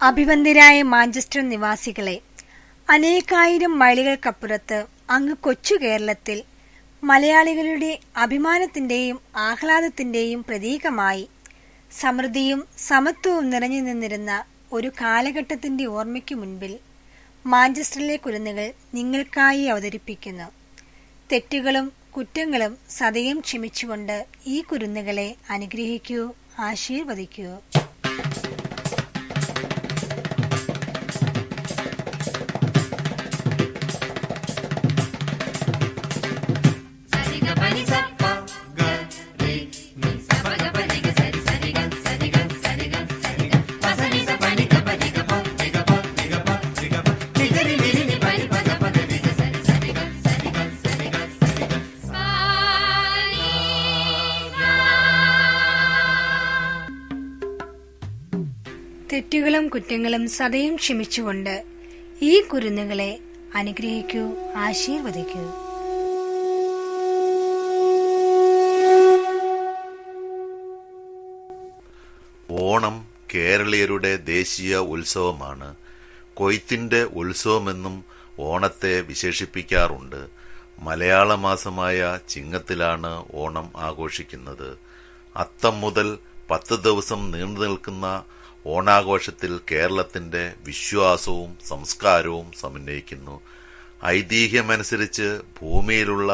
അഭിവന്ദ്യരായ Manchester നിവാസികളെ, അനേകായിരം മൈലുകൾക്കപ്പുറത്ത് അങ്ങ് കൊച്ചു കേരളത്തിൽ മലയാളികളുടെ അഭിമാനത്തിന്റെയും ആഹ്ലാദത്തിന്റെയും പ്രതീകമായി സമൃദ്ധിയും സമത്വവും നിറഞ്ഞു നിന്നിരുന്ന ഒരു കാലഘട്ടത്തിന്റെ ഓർമ്മയ്ക്കു മുൻപിൽ മാഞ്ചസ്റ്ററിലെ കുരുന്നുകൾ നിങ്ങൾക്കായി അവതരിപ്പിക്കുന്നു. തെറ്റുകളും കുറ്റങ്ങളും സദയം ക്ഷമിച്ചുകൊണ്ട് ഈ കുരുന്നുകളെ അനുഗ്രഹിക്കൂ, ആശീർവദിക്കൂ. തെറ്റുകളും കുറ്റങ്ങളും സദയം ക്ഷമിച്ചുകൊണ്ട് ഈ കുരുന്നുകളെ അനുഗ്രഹിക്കൂ, ആശീർവദിക്കൂ. ഓണം കേരളീയരുടെ ദേശീയ ഉത്സവമാണ്. കൊയ്ത്തിന്റെ ഉത്സവമെന്നും ഓണത്തെ വിശേഷിപ്പിക്കാറുണ്ട്. മലയാള മാസമായ ചിങ്ങത്തിലാണ് ഓണം ആഘോഷിക്കുന്നത്. അത്തം മുതൽ 10 ദിവസം നീണ്ടു നിൽക്കുന്ന ഓണാഘോഷത്തിൽ കേരളത്തിന്റെ വിശ്വാസവും സംസ്കാരവും സമന്വയിക്കുന്നു. ഐതിഹ്യമനുസരിച്ച് ഭൂമിയിലുള്ള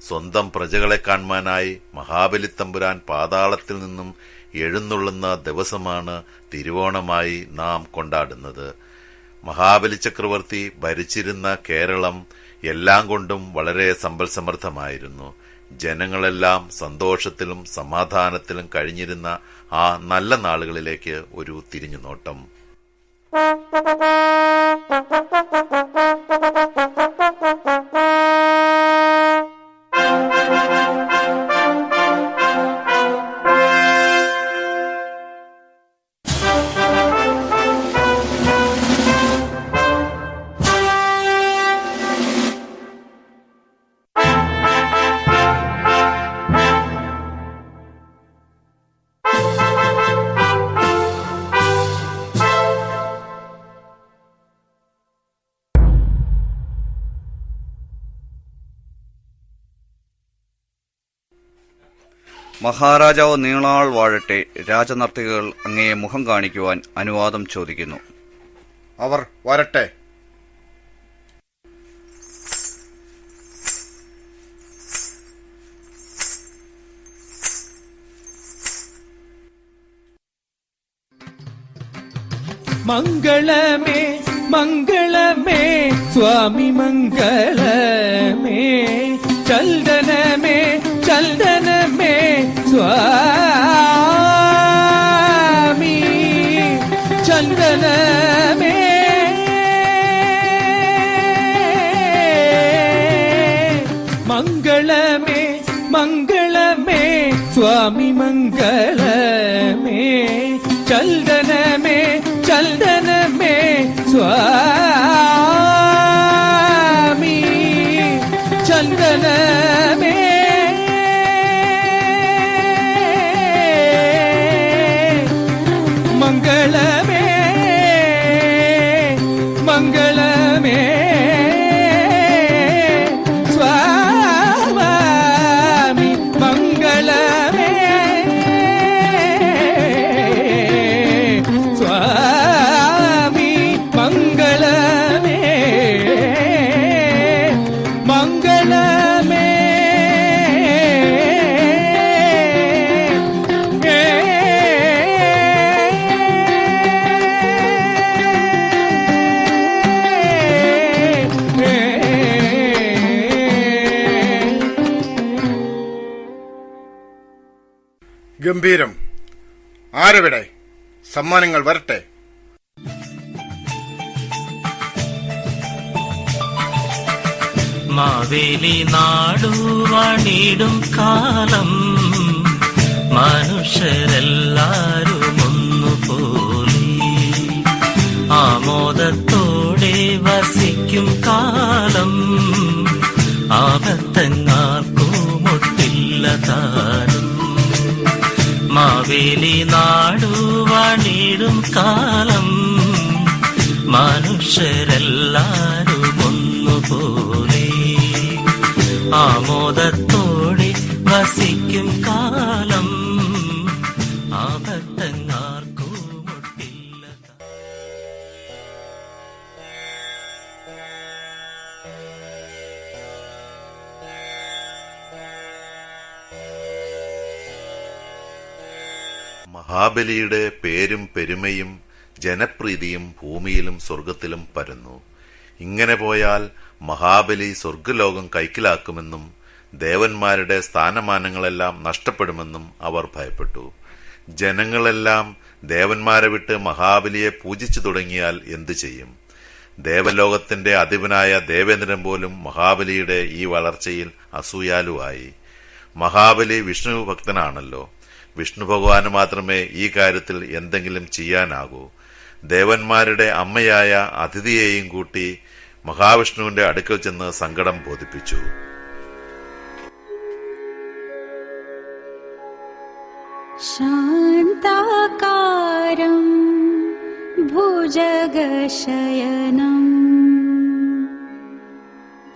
സ്വന്തം പ്രജകളെ കാണുവാനായി മഹാബലി തമ്പുരാൻ പാതാളത്തിൽ നിന്നും എഴുന്നള്ളുന്ന ദിവസമാണ് തിരുവോണമായി നാം കൊണ്ടാടുന്നത്. മഹാബലി ചക്രവർത്തി ഭരിച്ചിരുന്ന കേരളം എല്ലാം കൊണ്ടും വളരെ സമ്പൽ സമൃദ്ധമായിരുന്നു. ജനങ്ങളെല്ലാം സന്തോഷത്തിലും സമാധാനത്തിലും കഴിഞ്ഞിരുന്ന ആ നല്ല നാളുകളിലേക്ക് ഒരു തിരിഞ്ഞുനോട്ടം. മഹാരാജാവ് നീളാൾ വാഴട്ടെ. രാജനർത്തകികൾ അങ്ങയെ മുഖം കാണിക്കുവാൻ അനുവാദം ചോദിക്കുന്നു. അവർ വരട്ടെ. മംഗളമേ മംഗളമേ സ്വാമി മംഗളമേ, ചന്ദനമേ ചന്ദനമേ സ്വാമി ചന്ദനമേ. മംഗളമേ മംഗളമേ സ്വാമി മംഗളമേ, ചന്ദനമേ ചന്ദനമേ സ്വാമി ചന്ദനമേ. മംഗളമേ മംഗളമേ സ്വാമി മംഗളമേ സ്വാമി മംഗളമേ മംഗളമേ. ഗംഭീരം. ആരെവിടെ? സമ്മാനങ്ങൾ വരട്ടെ. മാവേലി നാടുവാണിടും കാലം മനുഷ്യരെല്ലാരും ഒന്നുപോലെ ആമോദത്തോടെ വസിക്കും കാലം ആപത്തങ്ങാർക്കും ഒട്ടില്ല താനും. മാവേലി നാടുവാണിടും കാലം മനുഷ്യരെല്ലാരും ഒന്നുപോലെ ആമോദത്തോടെ വസിക്കും കാലം ആപത്തങ്ങാർക്കും ഒട്ടില്ല. മഹാബലിയുടെ പേരും പെരുമയും ജനപ്രീതിയും ഭൂമിയിലും സ്വർഗത്തിലും പരന്നു. ഇങ്ങനെ പോയാൽ മഹാബലി സ്വർഗലോകം കൈക്കലാക്കുമെന്നും ദേവന്മാരുടെ സ്ഥാനമാനങ്ങളെല്ലാം നഷ്ടപ്പെടുമെന്നും അവർ ഭയപ്പെട്ടു. ജനങ്ങളെല്ലാം ദേവന്മാരെ വിട്ട് മഹാബലിയെ പൂജിച്ചു തുടങ്ങിയാൽ എന്തു ചെയ്യും? ദേവലോകത്തിന്റെ അധിപനായ ദേവേന്ദ്രൻ പോലും മഹാബലിയുടെ ഈ വളർച്ചയിൽ അസൂയാലുവായി. മഹാബലി വിഷ്ണു ഭക്തനാണല്ലോ. വിഷ്ണു ഭഗവാന് മാത്രമേ ഈ കാര്യത്തിൽ എന്തെങ്കിലും ചെയ്യാനാകൂ. ദേവന്മാരുടെ അമ്മയായ അതിഥിയെയും കൂട്ടി മഹാവിഷ്ണുവിന്റെ അടുക്കൽ ചെന്ന് സങ്കടം ബോധിപ്പിച്ചു. ശാന്താകാരം ഭുജഗശയനം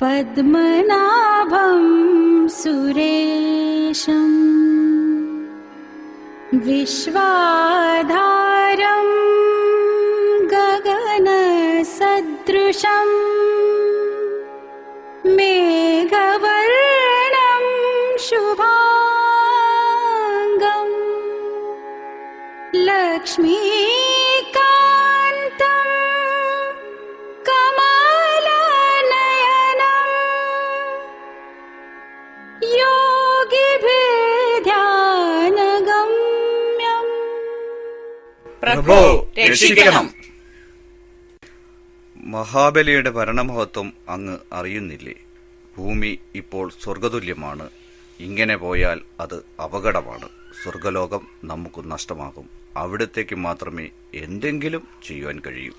പദ്മനാഭം സുരേശം വിശ്വാധാരം ഗഗനസദൃശം മേഘവർണം ശുഭാംഗം ലക്ഷ്മീകാന്തം കമലനയനം യോഗിഭിർധ്യാനഗമ്യം. പ്രഭോ രക്ഷിക്കണം. മഹാബലിയുടെ ഭരണമഹത്വം അങ്ങ് അറിയുന്നില്ലേ? ഭൂമി ഇപ്പോൾ സ്വർഗതുല്യമാണ്. ഇങ്ങനെ പോയാൽ അത് അപകടമാണ്. സ്വർഗലോകം നമുക്ക് നഷ്ടമാകും. അവിടത്തേക്ക് മാത്രമേ എന്തെങ്കിലും ചെയ്യുവാൻ കഴിയൂ.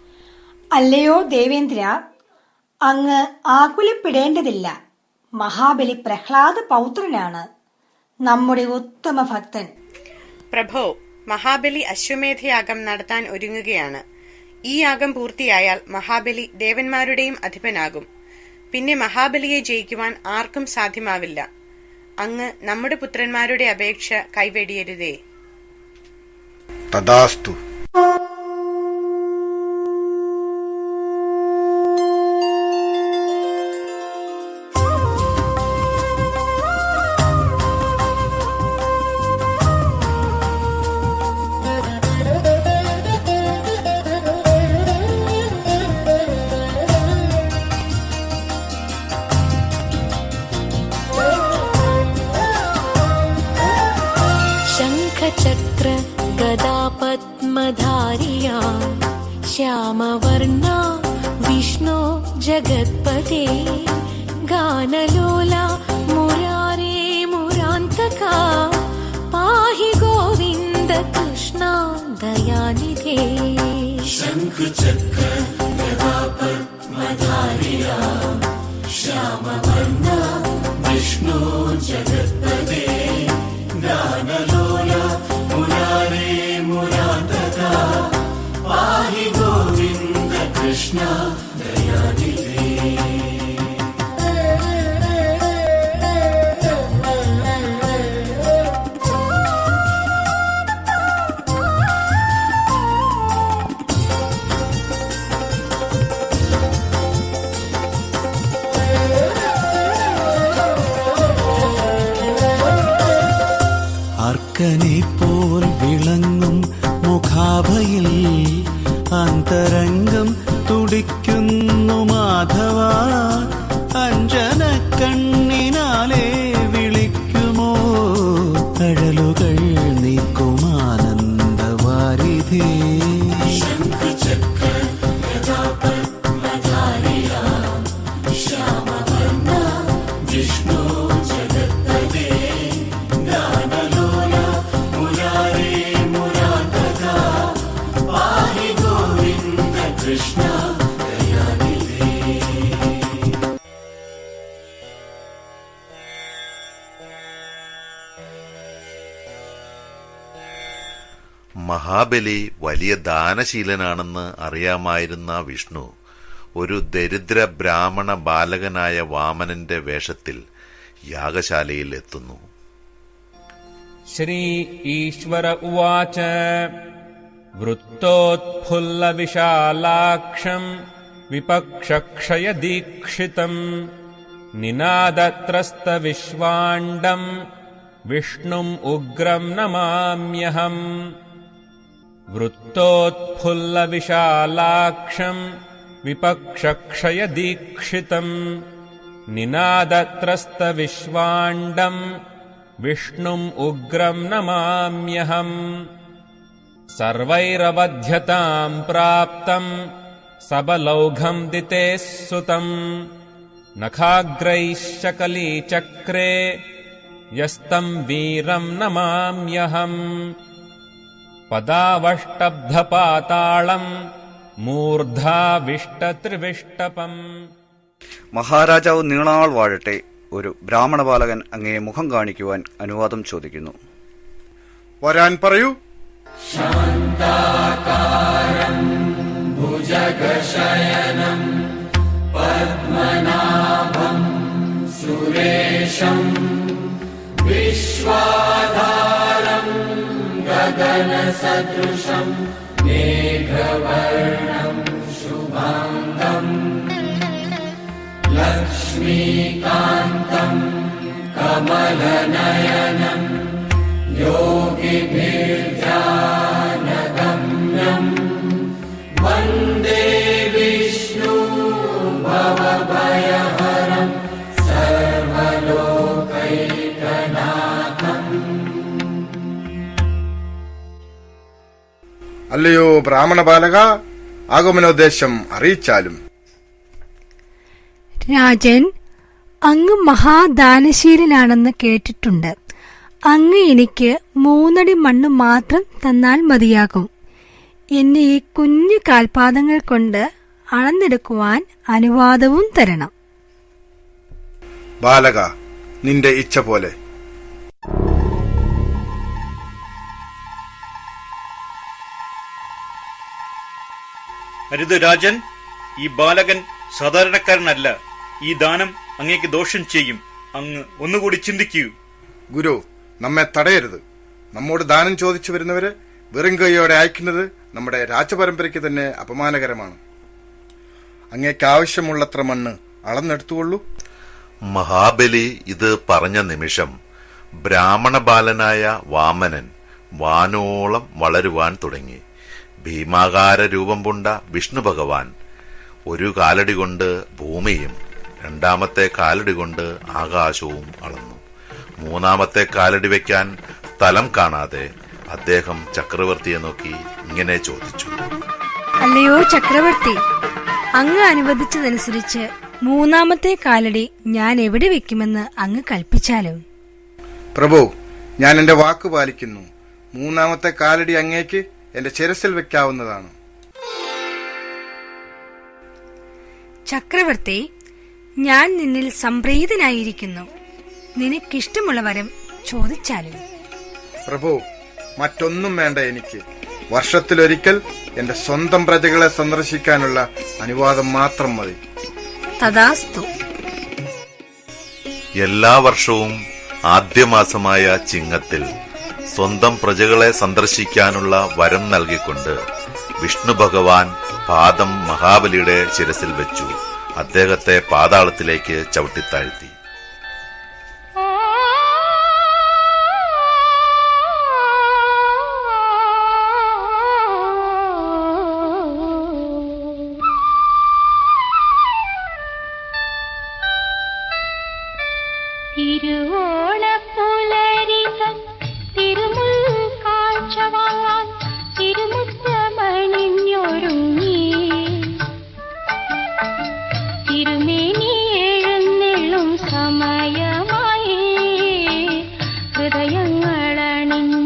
അല്ലയോ ദേവേന്ദ്ര, അങ്ങ് ആകുലപ്പെടേണ്ടതില്ല. മഹാബലി പ്രഹ്ലാദ പൗത്രനാണ്, നമ്മുടെ ഉത്തമ ഭക്തൻ. പ്രഭോ, മഹാബലി അശ്വമേധയാഗം നടത്താൻ ഒരുങ്ങുകയാണ്. ഈ യാഗം പൂർത്തിയായാൽ മഹാബലി ദേവന്മാരുടെയും അധിപനാകും. പിന്നെ മഹാബലിയെ ജയിക്കുവാൻ ആർക്കും സാധ്യമാവില്ല. അങ്ങ് നമ്മുടെ പുത്രന്മാരുടെ അപേക്ഷ കൈവെടിയരുതേ. തഥാസ്തു. शङ्खचक्र गदा पद्मधारिया श्यामवर्णा विष्णु जगत्पते गानलोला मुरारे मुरान्तका पाहि गोविन्द कृष्णा दयानिधे. शङ्खचक्र गदा पद्मधारिया श्यामवर्णा विष्णु जगत्पते गानलोला मुरारे मुरान्तका पाहि गोविन्द कृष्ण दयानिधे. അർക്കനെപ്പോൽ വിളങ്ങും മുഖാഭയിൽ അന്തരംഗം തുടിക്കുന്നു മാധവ. അഞ്ജന കണ്ണിനാലെ വിളിക്കുമോ കഴലുകൾ നീക്കുമാനന്ദവാരിധേ. വിഷ്ണു ജഗത്പദേ ഗാനലോല മുരാരേ മുരാന്തകാ പാഹി ഗോവിന്ദ കൃഷ്ണ ദയാനിധേ. മഹാബലി വലിയ ദാനശീലനാണെന്ന് അറിയാമായിരുന്ന വിഷ്ണു ഒരു ദരിദ്ര ബ്രാഹ്മണ ബാലകനായ വാമനന്റെ വേഷത്തിൽ യാഗശാലയിൽ എത്തുന്നു. ശ്രീ ഈശ്വര ഉവാച വൃത്തോത്ഫുല്ലവിശാലാക്ഷം വിപക്ഷക്ഷയദീക്ഷിതം നിനാദത്രസ്തവിശ്വാണ്ഡം വിഷ്ണും ഉഗ്രം നമാമ്യഹം. വൃത്തോത്ഫുല്ലവിശാലാക്ഷം വിപക്ഷക്ഷയദീക്ഷിതം നിനാദത്രസ്തവിശ്വാണ്ഡം വിഷ്ണും ഉഗ്രം നമാമ്യഹം. സർവൈരവധ്യതാം പ്രാപ്തം സബലൗഘം ദിതേ സുതം നഖാഗ്രൈശ്ച കലീചക്രേ യസ്തം വീരം നമാമ്യഹം. പദാവഷ്ടബ്ധപാതാളം മൂർധാവിഷ്ടത്രിവിഷ്ടപം. മഹാരാജാവ് നീളാൾ വാഴട്ടെ, ഒരു ബ്രാഹ്മണ ബാലകൻ അങ്ങയെ മുഖം കാണിക്കുവാൻ അനുവാദം ചോദിക്കുന്നു. വരാൻ പറയൂ. ശാന്താകാരം ഭുജഗശയനം പദ്മനാഭം സുരേശം വിശ്വാധാരം ഗഗനസദൃശം മേഘവർണം ശുഭാംഗം ലക്ഷ്മീകാന്തം കമലനയനം യോഗിഭിർധ്യാനഗമ്യം വന്ദേ വിഷ്ണു ഭവഭയഹരം സർവലോകൈകനാഥം. അല്ലയോ ബ്രാഹ്മണ ബാലക, ആഗമനോദ്ദേശം അറിയിച്ചാലും. രാജൻ, അങ്ങ് മഹാദാനശീലനാണെന്ന് കേട്ടിട്ടുണ്ട്. അങ്ങ് എനിക്ക് 3 അടി മണ്ണ് മാത്രം തന്നാൽ മതിയാകും. എന്നെ ഈ കുഞ്ഞു കാൽപാദങ്ങൾ കൊണ്ട് അളന്നെടുക്കുവാൻ അനുവാദവും തരണം. ബാലക, നിന്റെ ഇച്ഛ പോലെ. അരുത് രാജൻ, ഈ ബാലകൻ സാധാരണക്കാരനല്ല. ഈ ദാനം അങ്ങേക്ക് ദോഷം ചെയ്യും. അങ്ങ് ഒന്നുകൂടി ചിന്തിക്കൂ. ഗുരു, നമ്മെ തടയരുത്. നമ്മോട് ദാനം ചോദിച്ചു വരുന്നവരെ വെറും കൈയോടെ അയക്കുന്നത് നമ്മുടെ രാജപരമ്പരയ്ക്ക് തന്നെ അപമാനകരമാണ്. അങ്ങേക്ക് ആവശ്യമുള്ളത്ര മണ്ണ് അളന്നെടുത്തുകൊള്ളൂ. മഹാബലി ഇത് പറഞ്ഞ നിമിഷം ബ്രാഹ്മണ ബാലനായ വാമനൻ വാനോളം വളരുവാൻ തുടങ്ങി. ഭീമാകാര രൂപം പൂണ്ട വിഷ്ണു ഭഗവാൻ ഒരു കാലടി കൊണ്ട് ഭൂമിയും 2ാമത്തെ കാലടി കൊണ്ട് ആകാശവും അളന്നു. 3ാമത്തെ കാലടി വയ്ക്കാൻ സ്ഥലം കാണാതെ അദ്ദേഹം ചക്രവർത്തിയെ നോക്കി ഇങ്ങനെ ചോദിച്ചു. അല്ലയോ ചക്രവർത്തി, അങ്ങ് അനുവദിച്ചതനുസരിച്ച് 3ാമത്തെ കാലടി ഞാൻ എവിടെ വെക്കുമെന്ന് അങ്ങ് കൽപ്പിച്ചാലും. പ്രഭു, ഞാൻ എന്റെ വാക്ക് പാലിക്കുന്നു. 3ാമത്തെ കാലടി അങ്ങേക്ക് എന്റെ ശിരസിൽ വെക്കാവുന്നതാണ്. ചക്രവർത്തി, ഞാൻ നിന്നിൽ സംപ്രീതനായിരിക്കുന്നു. നിനക്കിഷ്ടമുള്ള വരം ചോദിച്ചാലും. പ്രഭു, മറ്റൊന്നും വേണ്ട എനിക്ക്. വർഷത്തിലൊരിക്കൽ എന്റെ സ്വന്തം പ്രജകളെ സന്ദർശിക്കാനുള്ള അനുവാദം മാത്രം മതി. തഥാസ്തു. എല്ലാ വർഷവും ആദ്യമാസമായ ചിങ്ങത്തിൽ സ്വന്തം പ്രജകളെ സന്ദർശിക്കാനുള്ള വരം നൽകിക്കൊണ്ട് വിഷ്ണു ഭഗവാൻ പാദം മഹാബലിയുടെ ശിരസിൽ വെച്ചു. അദ്ദേഹത്തെ പാതാളത്തിലേക്ക് ചവിട്ടിത്താഴ്ത്തി. തിരുവോണപ്പുലരിതൻ തിരുമുൽ കാഴ്ചവാൻ തിരുമുത്തമണിഞ്ഞൊരുങ്ങി തിരുമേനി എഴുന്നെള്ളും സമയമായി ഹൃദയങ്ങളണിഞ്ഞ